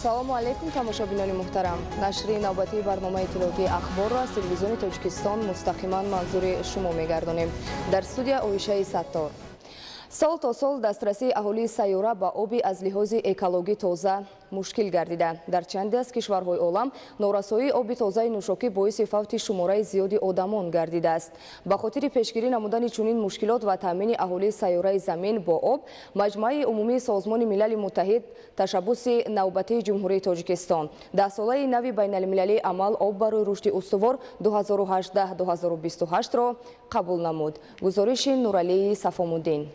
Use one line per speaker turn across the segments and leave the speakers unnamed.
салому алейкум тамошобинони муҳтарам. Нашри навбатии барномаи иттилоотии ахборро аз телевизиони Тоҷикистон мустақиман манзури шумо мегардонем. Дар студия Оишаи Саттор. сол то сол дастрасии аҳолии сайёра ба оби аз лиҳози экологӣ тоза мушкил гардида. Дар чанде аз кишварҳои олам норасоии оби тозаи нӯшокӣ боиси фавти шумораи зиёди одамон гардидааст. Ба хотири пешгирӣ намудани чунин мушкилот ва таъмини аҳолии сайёраи замин бо об, Маҷмӯаи умумии Созмони Милали Муттаҳид ташаббуси навбатии Ҷумҳурии Тоҷикистон 10-солаи нави байналмилалии амал об барои рушди устувор 2018-2028-ро қабул намуд. Гузориши Нуралии Сафомуддин.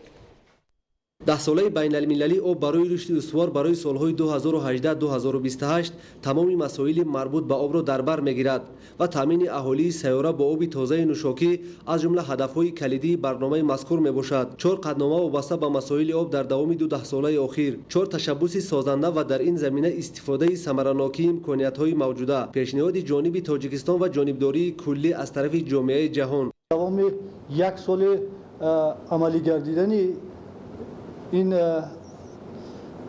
10-солаи байналмилалӣ об барои рушди устувор барои солҳои 2018-2028 тамоми масоили марбут ба обро дар бар мегирад ва таъмини аҳолии сайёра бо оби тозаи нӯшокӣ аз ҷумла ҳадафҳои калидии барномаи мазкур мебошад. 4 қаднома вобаста ба масоили об дар давоми 2 солаи охир, 4 ташаббуси созанда ва дар ин замина истифодаи самаранокии имкониятҳои мавҷуда, пешниҳоди ҷониби Тоҷикистон ва ҷонибдории куллӣ аз тарафи ҷомеаи ҷаҳон.
давоми 1 соли амалӣ гардидани این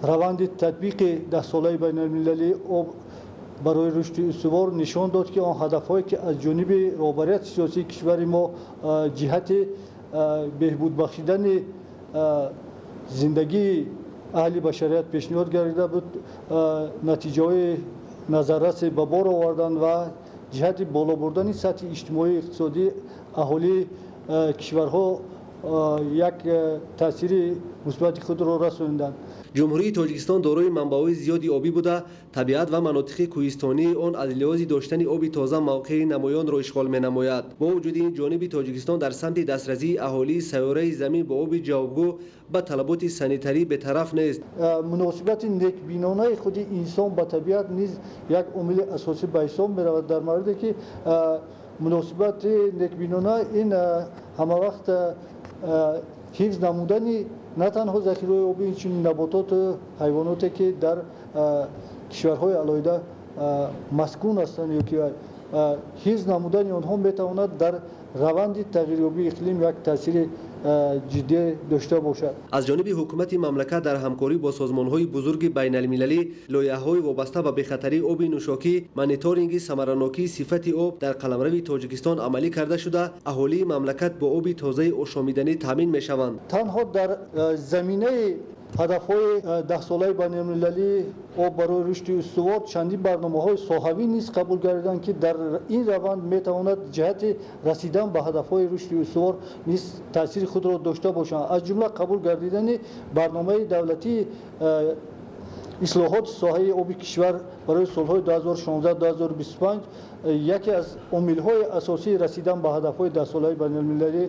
روند تطبیق 10 ساله بین المللی برای رشد استوار نشان داد که آن هدفهایی که از جانب رهبریت سیاسی کشور ما جهت بهبود بخشیدن زندگی اهل بشریت پیشنهاد گردیده بود، نتیجه های نظررس به بار آوردن و جهت بالا بردن سطح اجتماعی اقتصادی اهالی کشورها یک تاثیر مثبت خود را رساندند.
ҷумҳурии Тоҷикистон дорои манбаҳои зиёди обӣ буда, табиат ва манотиқи кӯҳистонии он аз лиҳози доштани оби тоза мавқеи намоёнро ишғол менамояд. бо вуҷуди ин, ҷониби Тоҷикистон дар самти дастрасии аҳолии сайёраи замин ба оби ҷавобгӯ ба талаботи санитарӣ бетараф нест.
муносибати некбинонаи худи инсон ба табиат низ як омили асосӣ ба ҳисоб меравад. дар мавриде ки муносибати некбинона ин ҳамавақт ҳифз намудани نه تنها ذخیره آبی، اینچنین نباتات و حیواناتی که در کشورهای علاوه مسکون هستند یا که حفظ نمودن آنها میتواند در روند تغییریابی اقلیم یک تاثیر جدی داشته باشد.
از جانب حکومت مملکت در همکاری با سازمان‌های بزرگ بین‌المللی لایحه‌های وابسته به بخطری آب نوشاکی، مانیتورینگ ثمراناکی صفت آب در قلمرو تاجیکستان عملی کرده شده، اهالی مملکت با آب تازه آشامیدنی تامین می‌شوند.
تنها در زمینه هدف‌های 10 ساله بین‌المللی آب برای رشد استوار چندین برنامه‌های ساحوی نیز قبول گردیدند که در این روند می‌تواند جهت رسیدن به هدف‌های رشد استوار نیز تاثیر خود را داشته باشند. از جمله قبول گردیدن برنامه دولتی اصلاحات ساحه آبی کشور برای سال‌های 2016-2025 یکی از عامل‌های اساسی رسیدن به هدف‌های 10 ساله بین‌المللی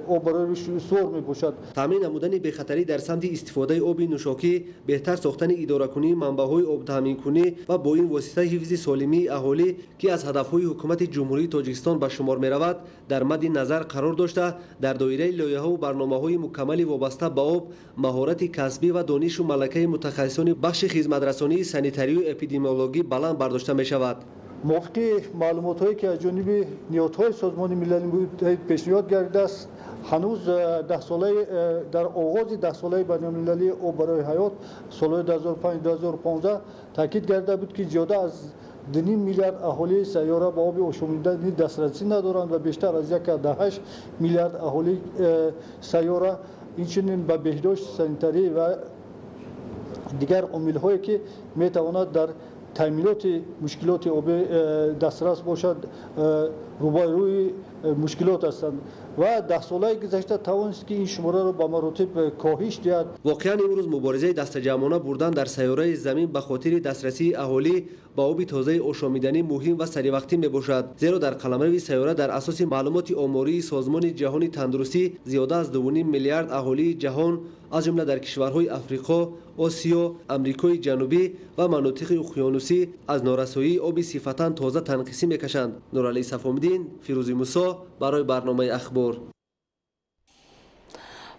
آب برای رشد استوار می‌باشد.
تامین نمودن بخطری در سمت استفاده آب نوشاکی، بهتر ساختن اداره‌کنی منبع‌های آب تامین‌کنی و با این واسطه حفظ سالمی اهالی که از هدف‌های حکومت جمهوری تاجیکستان به شمار می‌رود در مد نظر قرار داشته، در دایره لایحه‌ها و برنامه‌های مکمل وابسته به آب، مهارت کسبی و دانش و ملکه متخصصان بخش خدمت‌رسانی سانیتاری و اپیدمیولوژی بلند برداشته می‌شود.
موافق معلومات‌هایی که از جانب نهادهای سازمان ملل متحد پیشنهاد گردیده است، هنوز 10 ساله در آغاز 10 ساله بین‌المللی آب برای حیات سال‌های 2005-2015 تاکید گردیده بود که زیاده از 2.5 میلیارد اهالی سیاره به آب آشامیدنی دسترسی ندارند و بیشتر از 1.8 میلیارد اهالی سیاره اینچنین به بهداشت سانیتاری و دیگر عامل‌هایی که می‌تواند در تامینات مشکلات آبی دسترس باشد روبروی مشکلات هستند و 10 ساله گذشته توانست که این شماره را به مراتب کاهش دهد.
واقعا امروز مبارزه دستجمعانه بردن در سیاره زمین به خاطر دسترسی اهالی با آب تازه آشامیدنی مهم و سریع میباشد، زیرا در قلمرو سیاره در اساس معلومات آماری سازمان جهانی تندرستی زیاده از 2.5 میلیارد اهالی جهان از جمله در کشورهای افریقا، آسیا، امریکای جنوبی و مناطق اقیانوسی از نارسایی آب صفتاً تازه تنقیسی میکشند. نورعلی صفامدین، فیروزی موسی برای برنامه اخبار.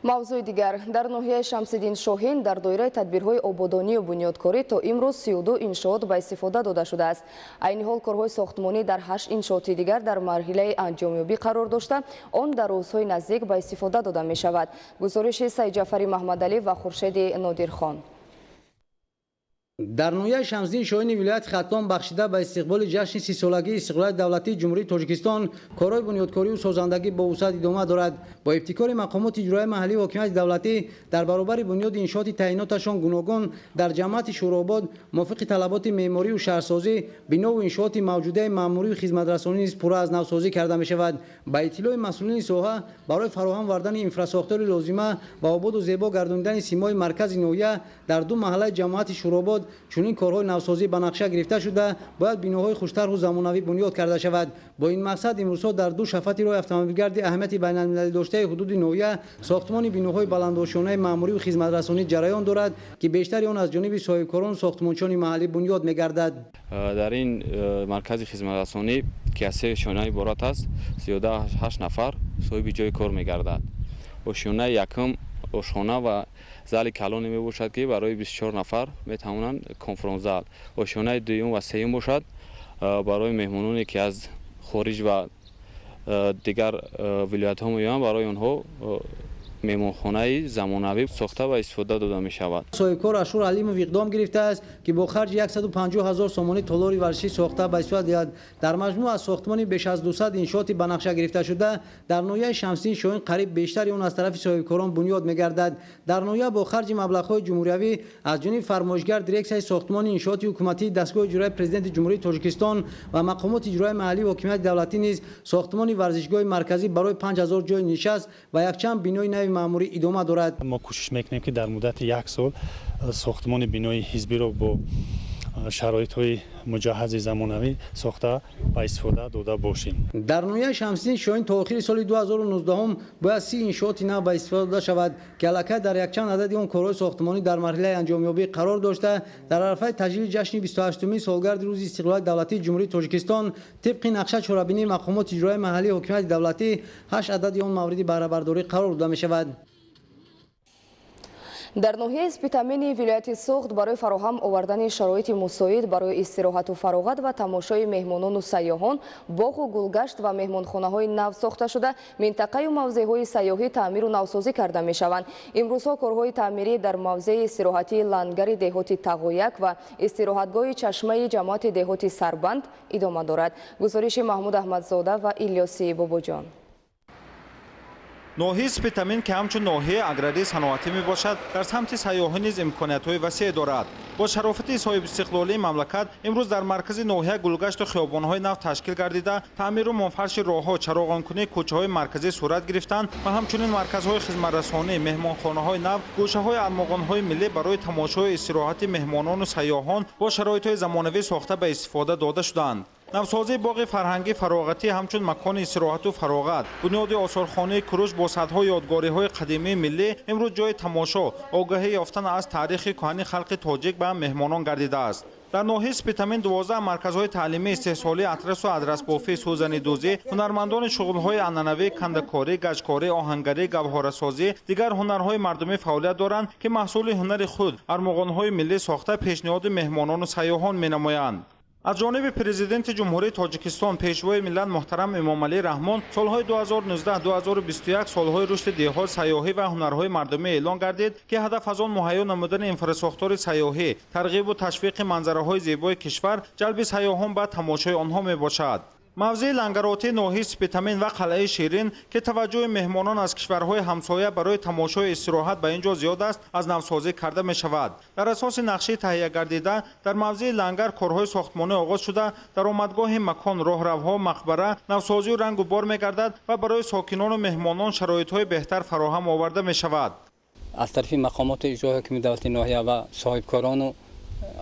мавзӯи дигар дар ноҳияи Шамсиддин Шоҳин дар доираи тадбирҳои ободонию бунёдкорӣ то имрӯз 32 иншоот ба истифода дода шудааст. айни ҳол корҳои сохтмонӣ дар 8 иншооти дигар дар марҳилаи анҷомёбӣ қарор дошта, он дар рӯзҳои наздик ба истифода дода мешавад. гузориши Саидҷафари Маҳмадалӣ ва Хуршеди Нодирхон.
در نویه شمسدین شاهین ولایت ختلان بخشیده به استقبال جشن 30 سالگی استقلال دولتی جمهوری تاجیکستان کارهای بنیادکاری و سازندگی با وسعت ادامه دارد. با ابتکار مقامات اجرایی محلی و حکومت دولتی در برابر بنیاد انشاءات تعییناتشان گوناگون در جماعت شوراباد موافق طلبات معماری و شهرسازی بنا و انشاءات موجوده ماموری و خدمترسانی نیز پورا از نوسازی کرده می شود. با اطلاع مسئولین ساحه برای فراهم آوردن انفراستراکچور لازمه با آباد و زیبا گرداندن سیمای مرکز نویه در دو محله جماعت شوراباد چنین کارهای نوسازی به نقشه گرفته شده باید بناهای خوشتر و زمانوی بنیاد کرده شود. با این مقصد امروزها در دو شفت راه اتومبیلگرد اهمیت بین‌المللی داشته حدود نویه ساختمان بناهای بلندآشانه ماموری و خدمترسانی جریان دارد که بیشتر آن از جانب صاحبکاران ساختمانچان محلی بنیاد می‌گردد.
در این مرکز خدمترسانی که از 3 شانه عبارت است 38 نفر صاحب جای کار می‌گردد. و شانه یکم آشخانه و زال کلانی می باشد که برای 24 نفر می توانند کنفرانس زال و شانه دوم و سوم باشد برای مهمانانی که از خارج و دیگر ولایت ها میآیند برای آنها مهمانخانه زمانوی ساخته و استفاده داده می شود.
صاحبکار اشور علیمov اقدام گرفته است که با خرج 150,000 سامانه تالار ورزشی ساخته به استفاده دهد. در مجموع از ساختمان بیش از 200 انشاءات به نقشه گرفته شده در نویه شمسدین شاهین قریب بیشتر آن از طرف صاحبکاران بنیاد می‌گردد. در نویه با خرج مبلغ‌های جمهوریوی از جانب فرمایشگر دیرکسیون ساختمان انشاءات حکومتی دستگاه اجرایی پرزیدنت جمهوری تاجیکستان و مقامات اجرایی محلی و حکومت دولتی نیز ساختمان ورزشگاه مرکزی برای 5000 جای نشست و یک چند بنای نو ماموری ادامه دارد.
ما کوشش میکنیم که در مدت 1 سال ساختمان بنای حزبی را با شرایط‌های مجهز زمانوی ساخته و استفاده داده باشیم.
در نویه شمسدین شاهین تا آخر سال 2019 باید 30 انشاءات نو به استفاده داده شود که البته در یک چند عدد آن کارهای ساختمانی در مرحله انجامیابی قرار داشته. در عرفه تجلیل جشن 28مین سالگرد روز استقلال دولتی جمهوری تاجیکستان طبق نقشه چهاربینی مقامات اجرایی محلی و حکومت دولتی 8 عدد آن مورد بهره برداری قرار داده می شود.
در ناحیه اسپیتامین ولایت سوخت برای فراهم آوردن شرایط مساعد برای استراحت و فراغت و تماشای مهمانان و سیاحان باغ و گلگشت و مهمانخانه‌های نو ساخته شده منطقه و موضع‌های سیاحی تعمیر و نوسازی کرده می‌شوند. امروزها کارهای تعمیری در موضع استراحتی لنگر دهاتی تقویک و استراحتگاه چشمه جماعت دهاتی سربند ادامه دارد. گزارش محمود احمدزاده و الیاسی باباجان.
ناحیه اسپیتامین که همچون ناحیه اگراری صنعتی می باشد در سمت سیاحی نیز امکانیت‌های وسیع دارد. با شرافت صاحب استقلالی مملکت امروز در مرکز ناحیه گلگشت و خیابان‌های نو تشکیل گردیده تعمیر و منفرش راه‌ها چراغان‌کنی کوچه‌های مرکزی صورت گرفتند و همچنین مرکزهای خدمترسانی مهمانخانه‌های نو گوشه‌های ارمغان‌های ملی برای تماشای استراحت مهمانان و سیاحان با شرایط‌های زمانوی ساخته به استفاده داده شدند. نوسازی باغ فرهنگی فراغتی همچون مکان استراحت و فراغت بنیاد آثارخانه کوروش با صدها یادگاری‌های قدیمی ملی امروز جای تماشا آگاهی یافتن از تاریخ کهن خلق تاجیک به مهمانان گردیده است. در ناحیه اسپیتامین 12 مرکزهای تعلیمی استحصالی اطرس و ادرس بافی سوزنی دوزی هنرمندان شغل‌های عنعنوی کندکاری گچکاری آهنگری گوهرسازی دیگر هنرهای مردمی فعالیت دارند که محصول هنر خود ارمغان‌های ملی ساخته پیشنهاد مهمانان و سیاحان می‌نمایند. از جانب پرزیدنت جمهوری تاجیکستان پیشوای ملت محترم امام علی رحمان سالهای 2019-2021 سالهای رشد دهات سیاحی و هنرهای مردمی اعلان گردید که هدف از آن مهیا نمودن انفراستراکچور سیاحی ترغیب و تشویق منظره‌های زیبای کشور جلب سیاحان به تماشای آنها میباشد. موضع لنگراتی ناحیه اسپیتامین و قلعه شیرین که توجه مهمانان از کشورهای همسایه برای تماشای استراحت به اینجا زیاد است از نوسازی کرده می شود. در اساس نقشه تهیه گردیده در موضع لنگر کارهای ساختمانی آغاز شده در آمدگاه مکان راهروها مقبره نوسازی و رنگ و بار می گردد و برای ساکنان و مهمانان شرایطهای بهتر فراهم آورده می شود.
از طرف مقامات اجرایی حکومت دولتی ناحیه و صاحبکاران و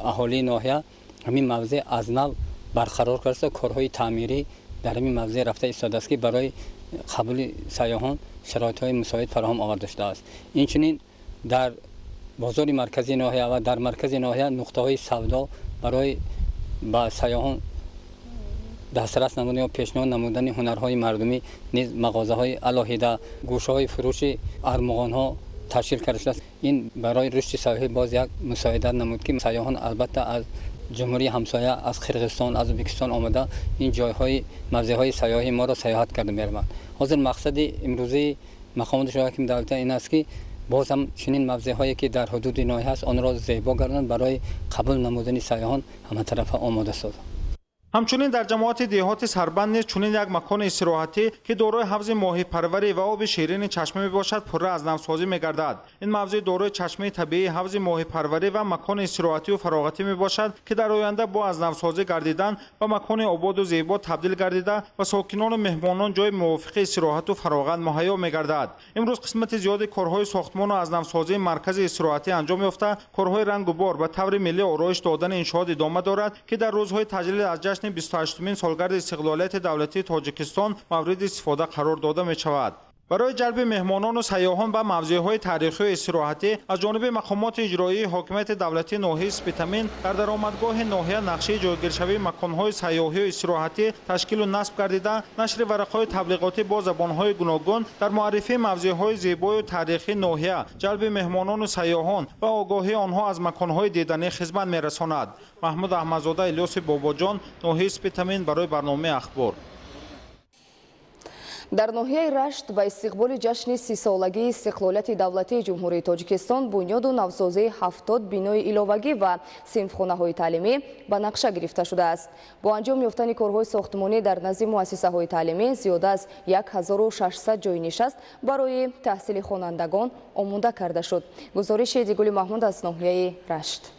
اهالی ناحیه همین موضع از نو برقرار کرده کارهای تعمیری در این موضع رفته ایستاده است که برای قبول سیاحان شرایط‌های مساعد فراهم آورده شده است. اینچنین در بازار مرکزی ناحیه و در مرکز ناحیه نقطه‌های سودا برای با سیاحان دسترس نمودن و پیشنهاد نمودن هنرهای مردمی نیز مغازه‌های علاهیده گوشه‌های فروش ارمغان‌ها تشکیل کرده شده است. این برای رشد سیاحی باز یک مساعدت نمود که سیاحان البته از جمهوری همسایه از قرقیزستان از ازبکستان آمده این جایهای موضع‌های سیاحی ما را سیاحت کرده می‌روند. حاضر مقصد امروزی مقامات اجرایی حکومت دولتی این است که باز هم چنین مغزهایی که در حدود ناحیه است آن را زیبا گرداند برای قبول نمودن سیاحان همه طرف آماده ساز.
همچنین در جماعت دیهات سربند نیز چنین یک مکان استراحتی که دارای حوض ماهی پروری و آب شیرین چشمه میباشد پره از نوسازی میگردد. این موضوع دارای چشمه طبیعی حوض ماهی پروری و مکان استراحتی و فراغتی میباشد که در آینده با از نوسازی گردیدن و مکان آباد و زیبا تبدیل گردیده و ساکنان و مهمانان جای موافق استراحت و فراغت مهیا میگردد. امروز قسمت زیادی کارهای ساختمان و از نوسازی مرکز استراحتی انجام یافته، کارهای رنگ و بار به طور ملی آرایش دادن انشاءات ادامه دارد که در روزهای تجلیل از جشن 28مین سالگرد استقلالیت دولتی تاجیکستان مورد استفاده قرار داده می شود. برای جلب مهمانان و سیاحان به موضعهای تاریخی و استراحتی از جانب مقامات اجرایی حاکمیت دولتی ناحیه سپیتامین در درآمدگاه ناحیه نقشه جایگیرشوی مکانهای سیاحی و استراحتی تشکیل و نصب گردیده، نشر ورقهای تبلیغاتی با زبانهای گوناگون در معرفی موضعهای زیبای و تاریخی ناحیه، جلب مهمانان و سیاحان و آگاهی آنها از مکانهای دیدنی خدمت می‌رساند. محمود احمدزاده، الیاس باباجان، ناحیه سپیتامین برای برنامه اخبار.
در ناحیه رشت با استقبال جشن 30 سالگی استقلالیت دولتی جمهوری تاجیکستان بنیاد و نوسازی 70 بینای ایلоваги و صنفخانه‌های تعلیمی به نقشه گرفته شده است. با انجام یافتن کارهای ساختمانی در نزد مؤسسه‌های تعلیمی زیاد از 1600 جای نشست برای تحصیل خوانندگان آماده کرده شد. گزارش دیگولی محمود از ناحیه رشت.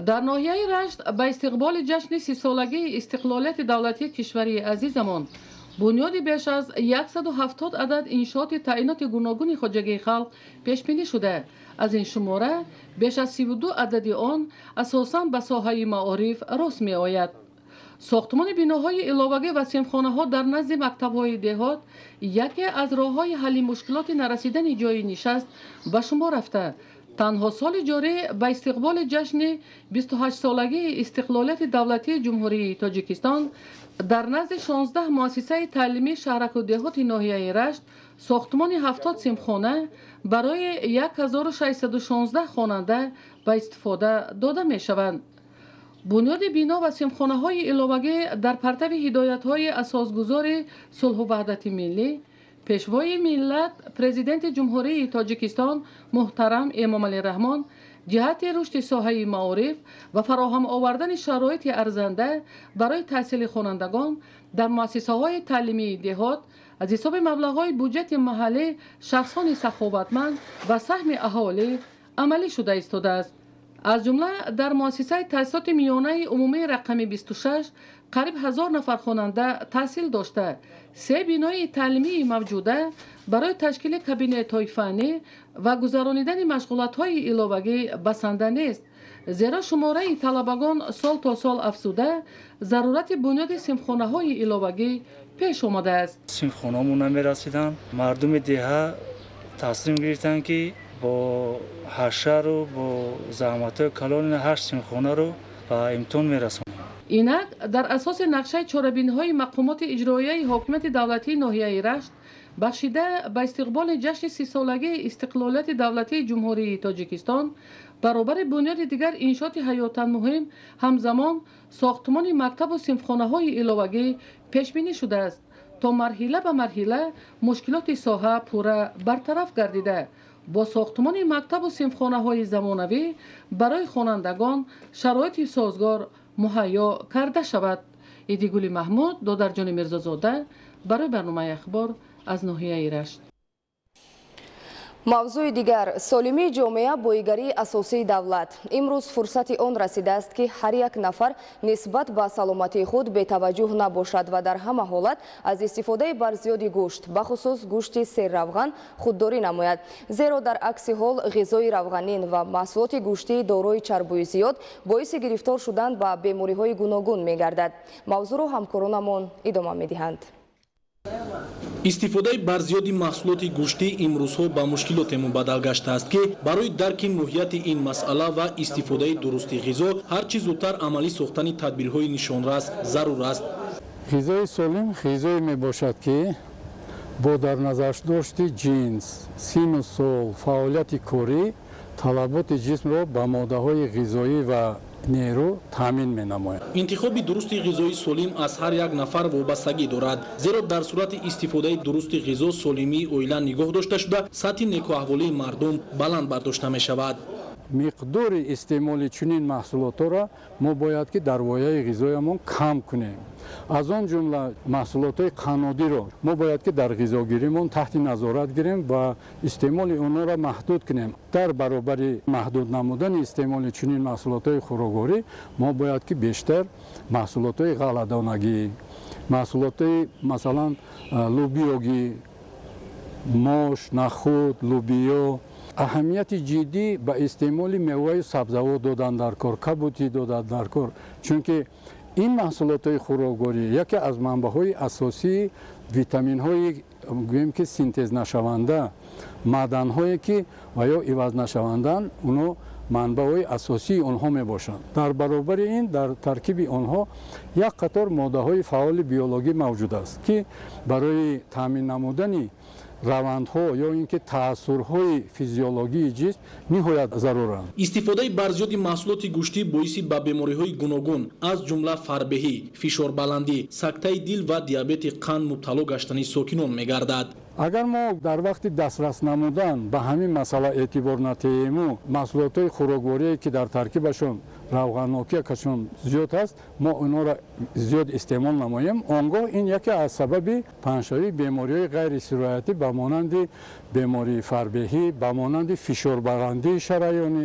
در ناحیه رشت به استقبال جشن 30 سالگی استقلالیت دولتی کشوری عزیزمان بنیاد بیش از 170 عدد انشاءات تعیینات گوناگون خواجگی خلق پیش بینی شده. از این شماره بیش از 32 عدد آن اساساً به ساحه معارف راست می آید. ساختمان بیناهای ایلоваги و صنفخانه‌ها در نزد مکتب‌های دهات یکی از راه‌های حل مشکلات نرسیدن جای نشست به شمار رفته. تنها سال جاری به استقبال جشن 28 سالگی استقلالیت دولتی جمهوری تاجیکستان در نزد 16 مؤسسه تعلیمی شهرک و دهات ناحیه رشت ساختمان 70 صنفخانه برای 1616 خواننده به استفاده داده می شوند. بنیاد بینا و صنفخانه‌های ایلоваги در پرتو هدایت‌های اساسگذار صلح و وحدت ملی پیشوای ملت پرزیدنت جمهوری تاجیکستان محترم امامعلی رحمان جهت رشد ساحه معارف و فراهم آوردن شرایط ارزنده برای تحصیل خوانندگان در مؤسسه‌های تعلیمی دهات از حساب مبلغ‌های بودجت محلی شخصان سخاوتمند و سهم اهالی عملی شده ایستاده است. از جمله در مؤسسه تأسیسات میانه عمومی رقم 26 قریب 1000 نفر خواننده تحصیل داشته. 3 بینای تعلیمی موجوده برای تشکیل کابینه‌های فنی و گذرانیدن مشغولات‌های ایلоваги بسنده نیست، زیرا شماره طلبگان سال تا سال افزوده ضرورت بنیاد صنفخانه‌های ایلоваги پیش آمده است.
صنفخانه‌مون نمی‌رسیدن، مردم دیها تصمیم گرفتن که با حشر و با زحمت کلان هر صنفخانه رو به امتحان می‌رسونیم.
اینک در اساس نقشه چاره‌بینی‌های مقامات اجرایی حاکمیت دولتی ناحیه رشت بخشیده به استقبال جشن 30 سالگی استقلالیت دولتی جمهوری تاجیکستان برابر بنیاد دیگر انشاءات حیاتاً مهم همزمان ساختمان مکتب و صنفخانه‌های ایلоваги پیش بینی شده است تا مرحله به مرحله مشکلات ساحه پوره برطرف گردیده با ساختمان مکتب و صنفخانه‌های زمانوی برای خوانندگان شرایط سازگار مهیا کرده شود. ایدیگولی محمود، دادرجان میرزازاده برای برنامه اخبار از ناحیه رشت.
موضوع دیگر، سالمی جامعه بایگری اساسی دولت. امروز فرصت آن رسیده است که هر یک نفر نسبت به سلامتی خود بی‌توجه نباشد و در همه حالت از استفاده بر زیادی گوشت، بخصوص گوشت سرروغن خودداری نماید. زیرا در عکس حال غذای روغنین و محصولات گوشتی دارای چربی زیاد باعث گرفتار شدن به بیماری‌های گوناگون می‌گردد. موضوع را همکارانمان ادامه می‌دهند.
استفاده برزیادی محصولات گوشتی امروزها با مشکلات مبادل گشته است که برای درک ماهیت این مسئله و استفاده درست غذا هر چه زودتر عملی ساختن تدبیرهای نشانرس ضرور است.
غذای سالم غذایی میباشد که با در نظر داشت جنس، سن و سال، فعالیت کاری طلبات جسم را به ماده‌های غذایی و нерӯ таъмин менамояд.
интихоби дурусти ғизои солим аз ҳар як нафар вобастагӣ дорад, зеро дар сурати истифодаи дурусти ғизо солимии оила нигоҳ дошта шуда сатҳи некуаҳволии мардум баланд бардошта мешавад.
миқдори истеъмоли чунин маҳсулотҳоро мо бояд ки дар вояи ғизоямон кам кунем. аз он ҷумла маҳсулотҳои қаннодиро мо бояд ки дар ғизогиримон таҳти назорат гирем ва истеъмоли онҳоро маҳдуд кунем. дар баробари маҳдуд намудани истеъмоли чунин маҳсулотҳои хӯрокворӣ мо бояд ки бештар маҳсулотҳои ғалладонагӣ, маҳсулотҳои масалан лӯбиёгӣ, мош, нахӯд, лӯбиё, аҳамияти ҷиддӣ ба истеъмоли меваю сабзавот додан дар кор, кабутӣ додан дар кор, чунки ин маҳсулотҳои хӯрокворӣ яке аз манбаъҳои асосии витаминҳои гӯем ки синтезнашаванда, маъданҳое ки ва ё ивазнашавандаанд, уно манбаъҳои асосии онҳо мебошанд. дар баробари ин дар таркиби онҳо як қатор моддаҳои фаъоли биологӣ мавҷуд аст ки барои таъмин намудани равандҳо ё ин ки таассурҳои физиологии ҷисм ниҳоят заруранд.
истифодаи барзиёди маҳсулоти гӯштӣ боиси ба бемориҳои гуногун аз ҷумла фарбеҳӣ, фишорбаландӣ, сактаи дил ва диабети қанд мубтало гаштани сокинон мегардад.
агар мо дар вақти дастрас намудан ба ҳамин масъала эътибор натаҳему, маҳсулотҳои хӯрокворие ки дар таркибашон равғаннокиякашон зиёд аст, мо онҳоро зиёд истеъмол намоем, он гоҳ ин яке аз сабаби паҳншавии бемориҳои ғайрисироятӣ ба монанди бемории фарбеҳӣ, ба монанди фишорбаландии шараёнӣ,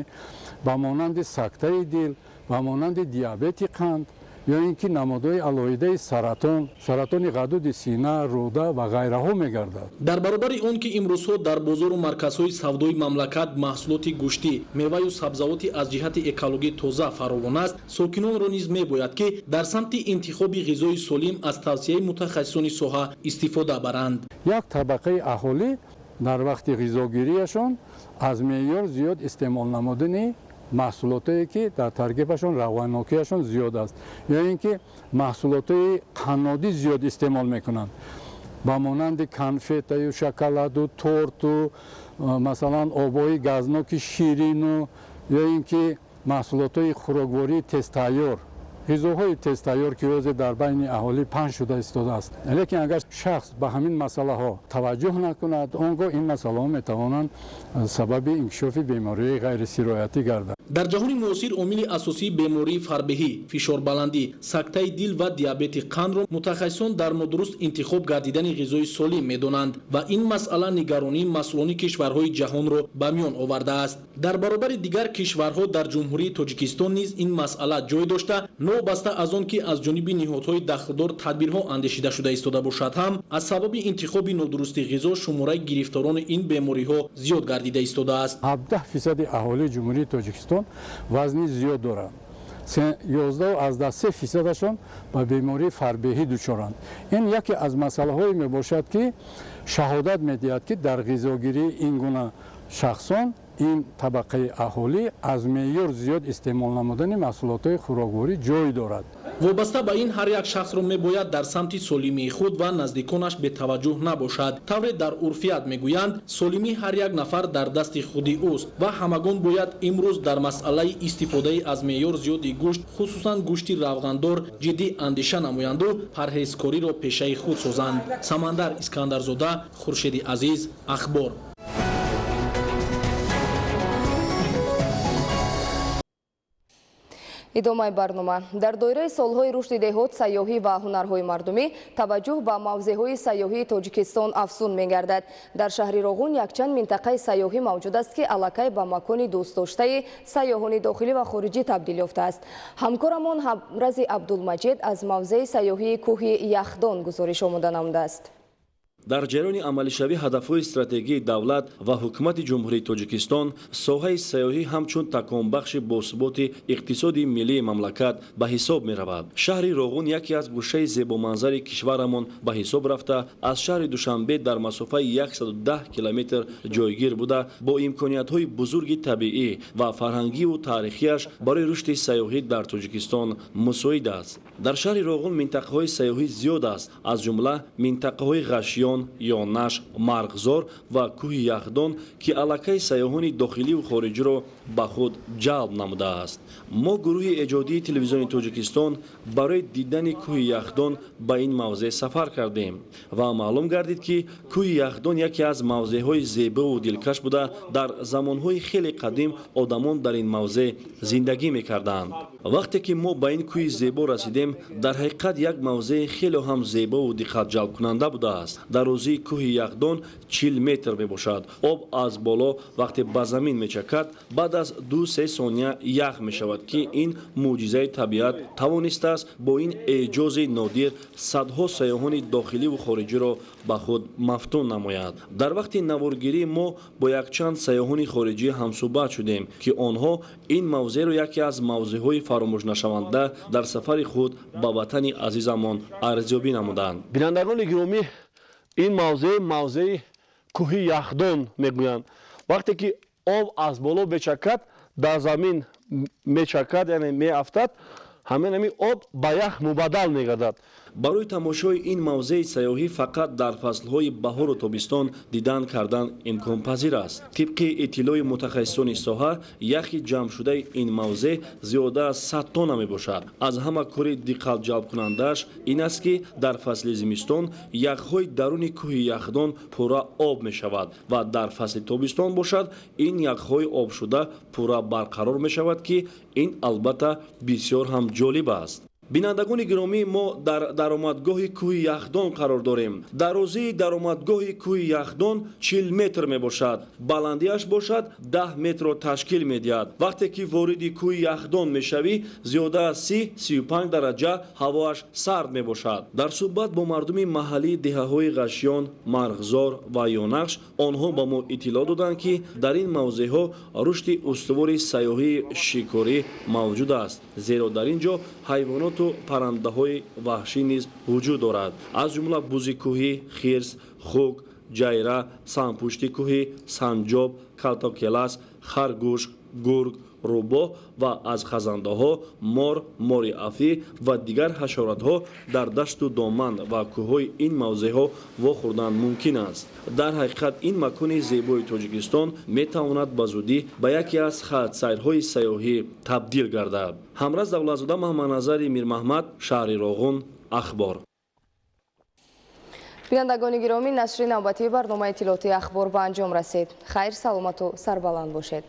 ба монанди сактаи дил, ба монанди диабети қанд ё ин ки намудҳои алоҳидаи саратон, саратони ғадуди сина, рӯда ва ғайраҳо мегардад.
дар баробари он ки имрӯзҳо дар бозору марказҳои савдои мамлакат маҳсулоти гӯштӣ, меваю сабзавоти аз ҷиҳати экологӣ тоза фаровон аст, сокинонро низ мебояд ки дар самти интихоби ғизои солим аз тавсияи мутахассисони соҳа истифода баранд.
як табақаи аҳолӣ дар вақти ғизогирияшон аз меъёр зиёд истеъмол намудани маҳсулотое ки дар таркибашон равғаннокияшон зиёд аст ё ин ки маҳсулотҳои қаннодӣ зиёд истеъмол мекунанд, ба монанди конфетаю, шоколаду, торту, масалан обҳои газноки ширину ё ин ки маҳсулотҳои хӯроквории тезтайёр, ғизоҳои тезтайёр ки рӯзе дар байни аҳолӣ паҳн шуда истодааст. лекин агар шахс ба ҳамин масъалаҳо таваҷҷӯҳ накунад, он гоҳ ин масъалаҳо метавонанд сабаби инкишофи бемориҳои ғайрисироятӣ гарданд.
дар ҷаҳони муосир омили асосии бемории фарбеҳӣ, фишорбаландӣ, сактаи дил ва диабети қандро мутахассисон дар нодуруст интихоб гардидани ғизои солим медонанд ва ин масъала нигаронии масъулони кишварҳои ҷаҳонро ба миён овардааст. дар баробари дигар кишварҳо дар ҷумҳурии тоҷикистон низ ин масъала ҷой дошта, новобаста аз он ки аз ҷониби ниҳодҳои дахлдор тадбирҳо андешида шуда истода бошад ҳам, аз сабаби интихоби нодурусти ғизо шумораи гирифторони ин бемориҳо зиёд гардида истодааст. 17%
аҳолии ҷумҳурии тоҷикистон вазни зиёд доранд. 11.3% ба бемории фарбеҳӣ дучоранд. ин яке аз масъалаҳое мебошад ки шаҳодат медиҳад ки дар ғизогирии ин гуна шахсон ин табақаи аҳолӣ аз меъёр зиёд истеъмол намудани маҳсулотҳои хӯрокворӣ ҷой дорад.
вобаста ба ин ҳар як шахсро мебояд дар самти солимии худ ва наздиконаш бетаваҷҷӯҳ набошад. тавре дар урфият мегӯянд, солимии ҳар як нафар дар дасти худи ӯст ва ҳамагон бояд имрӯз дар масъалаи истифодаи аз меъёр зиёди гӯшт, хусусан гӯшти равғандор ҷиддӣ андеша намоянду парҳезкориро пешаи худ созанд. Самандар Искандарзода, Хуршеди Азиз, Ахбор.
идомаи барнома. дар доираи солҳои рушди деҳот, сайёҳӣ ва ҳунарҳои мардумӣ таваҷҷӯҳ ба мавзеъҳои сайёҳии Тоҷикистон афзун мегардад. дар шаҳри Роғун якчанд минтақаи сайёҳӣ мавҷуд аст ки аллакай ба макони дӯстдоштаи сайёҳони дохилӣ ва хориҷӣ табдил ёфтааст. ҳамкорамон Ҳамрази Абдулмаҷид аз мавзеи сайёҳии кӯҳи Яхдон гузориш омода намудааст.
дар ҷараёни амалишавии ҳадафҳои стратегияи давлат ва ҳукумати ҷумҳурии Тоҷикистон, соҳаи сайёҳӣ ҳамчун таконбахши босуботи иқтисоди миллии мамлакат ба ҳисоб меравад. шаҳри Роғун яке аз гӯшаи зебоманзари кишварамон ба ҳисоб рафта, аз шаҳри Душанбе дар масофаи 110 километр ҷойгир буда, бо имкониятҳои бузурги табиӣ ва фарҳангиву таърихияш барои рушди сайёҳӣ дар Тоҷикистон мусоид аст. дар шаҳри Роғун минтақаҳои сайёҳӣ зиёд аст, аз ҷумла минтақаҳои ғашён, точкистон ёнаш марғзор ва кӯҳи яхдон ки аллакай сайёҳони дохиливу хориҷиро ба худ ҷалб намудааст. мо гурӯҳи эҷодии телевизиони тоҷикистон барои дидани кӯҳи яхдон ба ин мавзеъ сафар кардем ва маълум гардид ки кӯҳи яхдон яке аз мавзеъҳои зебову дилкаш буда дар замонҳои хеле қадим одамон дар ин мавзеъ зиндагӣ мекарданд. вақте ки мо ба ин кӯҳи зебо расидем, дар ҳақиқат як мавзеъи хеле ҳам зебову диққатҷалбкунанда будааст. дарозии кӯҳи яхдон 40 метр мебошад. об аз боло вақте ба замин мечакад, баъд аз 2-3 сония ях мешавад ки ин мӯъҷизаи табиат тавонистааст бо ин эъҷози нодир садҳо сайёҳони дохиливу хориҷиро ба худ мафтун намояд. дар вақти наворгирӣ мо бо якчанд сайёҳони хориҷӣ ҳамсӯҳбат шудем ки онҳо ин мавзеъро яке аз мавзеъҳои фаромӯшнашаванда дар сафари худ ба ватани азизамон арзёбӣ намуданд.
бинандагони гиромӣ, ин мавзеъи кӯҳи яхдон мегӯянд. вақте ки об аз боло мечакад, дар замин мечакад, яъне меафтад, ҳамин об ба ях мубаддал мегардад.
барои тамошои ин мавзеъи сайёҳӣ фақат дар фаслҳои баҳору тобистон дидан кардан имконпазир аст. тибқи иттилои мутахассисони соҳа, яхи ҷамъшудаи ин мавзеъ зиёда аз 100 тонна мебошад. аз ҳама кори диққатҷалбкунандааш ин аст ки дар фасли зимистон яхҳои даруни кӯҳи яхдон пурра об мешавад ва дар фасли тобистон бошад, ин яхҳои обшуда пурра барқарор мешавад ки ин албатта бисёр ҳам ҷолиб аст. бинандагони гиромӣ, мо дар даромадгоҳи кӯҳи яхдон қарор дорем. дарозии даромадгоҳи кӯҳи яхдон 40 метр мебошад. баландиаш бошад 10 метрро ташкил медиҳад. вақте ки вориди кӯҳи яхдон мешавӣ, зиёда аз 30-35 дараҷа ҳавоаш сард мебошад. дар суҳбат бо мардуми маҳаллии деҳаҳои ғашён, марғзор ва ёнақш, онҳо ба мо иттилоъ доданд ки дар ин мавзеъҳо рушди устувори сайёҳии шикорӣ мавҷуд аст, зеро дар ин ҷо ҳайвонот паррандаҳои ваҳшӣ низ вуҷуд дорад, аз ҷумла бузи кӯҳӣ, хирс, хук, ҷайра, санпушти кӯҳӣ, санҷоб, калтокелас, харгӯш, гург, рӯбо ва аз хазандаҳо, мор, мори афӣ ва дигар ҳашаратҳо дар дашту доман ва кӯҳҳои ин мавзеъҳо вохӯрдан мумкин аст. дар ҳақиқат ин макони зебои тоҷикистон метавонад ба зудӣ ба яке аз хатсайрҳои сайёҳӣ табдил гардад. ҳамраз давлатзода, маҳмадназари мирмаҳмад, шаҳри Роғун, ахбор.
бинандагони гиромӣ, нашри навбатии барномаи иттилоъоти ахбор ба анҷом расид. хайр, саломату сарбаланд бошед.